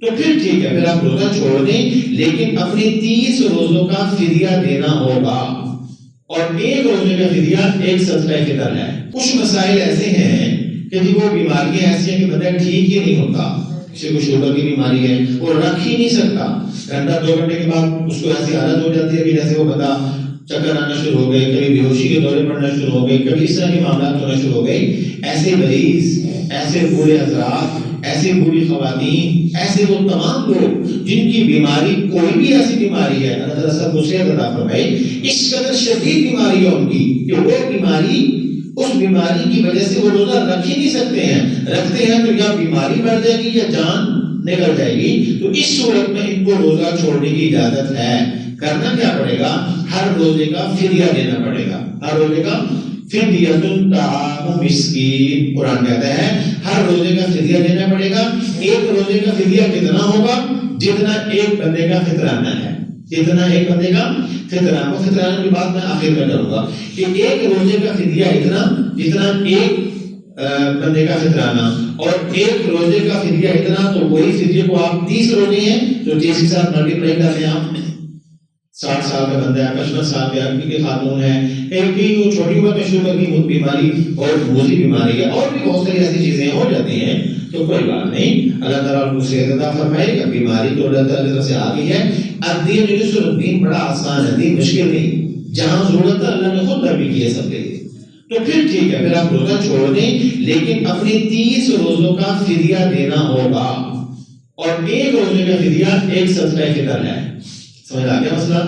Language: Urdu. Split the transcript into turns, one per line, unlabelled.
تو پھر ٹھیک ہے، پھر آپ روزہ چھوڑ دیں، لیکن اپنے 30 روزوں کا فدیہ دینا ہوگا، اور ایک روزے کا فدیہ ایک صدقہ فطر ہے۔ کچھ مسائل ایسے ہیں کہ جی وہ بیماریاں ایسی ہیں کہ بندہ ٹھیک ہی نہیں ہوتا، کسی کو شوگر کی بیماری ہے وہ رکھ ہی نہیں سکتا، گھنٹہ 2 گھنٹے کے بعد اس کو ایسی حالت ہو جاتی ہے کہ جیسے وہ بندہ چکر آنا شروع ہو گئے، کبھی بے ہوشی کے دورے پڑنا شروع ہو گئے، کبھی اس طرح کے معاملات ہونا شروع ہو گئے۔ ایسے مریض، ایسے بوڑھے حضرات، ایسی بوڑھی خواتین، ایسے وہ تمام لوگ جن کی بیماری کوئی بھی ایسی بیماری ہے، اللہ تعالیٰ سب کو صحت عطا فرمائے، اس قدر شدید بیماری ہے ان کی کہ وہ بیماری، اس بیماری کی وجہ سے وہ روزہ رکھ ہی نہیں سکتے ہیں، رکھتے ہیں تو یا بیماری بڑھ جائے گی یا جان نکل جائے گی، تو اس صورت میں ان کو روزہ چھوڑنے کی اجازت ہے۔ کرنا کیا پڑے گا؟ ہر روزے کا فدیہ دینا پڑے گا، ہر روزے کا فدیہ طعام مسکین، قرآن کہتا ہے ہر روزے کا فدیہ دینا پڑے گا۔ ایک روزے کا فدیہ کتنا ہوگا؟ جتنا ایک بندے کا فطرانہ ہے، جتنا ایک بندے کا فطرانہ، وہ فطرانہ کی بات میں آخر میں کروں گا کہ ایک روزے کا فدیہ اتنا جتنا ایک بندے کا فطرانہ، اور ایک روزے کا فدیہ اتنا، تو وہی فدیہ کو آپ 30 روزے ہیں تو 30 کے ساتھ ملٹیپلائی کر لیں آپ، 60 سال کا بندہ ہے، 55 سال کا آدمی کی خاتون ہے، ایک بھی وہ چھوٹی عمر میں شوگر کی بیماری اور موذی بیماری ہے، اور بھی بہت ساری ایسی چیزیں ہو جاتی ہیں، تو کوئی بات نہیں، اللہ تعالیٰ کو صحت عطا فرمائے گا۔ بیماری تو اللہ تعالیٰ کی طرف سے آ گئی ہے۔ الدین یسر، الدین بڑا آسان ہے، دین مشکل نہیں، جہاں ضرورت ہے اللہ نے خود نبی کی ہے سب کے لیے۔ تو پھر ٹھیک ہے، پھر آپ روزہ چھوڑ دیں، لیکن اپنے 30 روزوں کا فدیہ دینا ہوگا، اور ایک روزے کا فدیہ ایک صدقہ فطر ہے۔ سمجھ آ گیا مسئلہ؟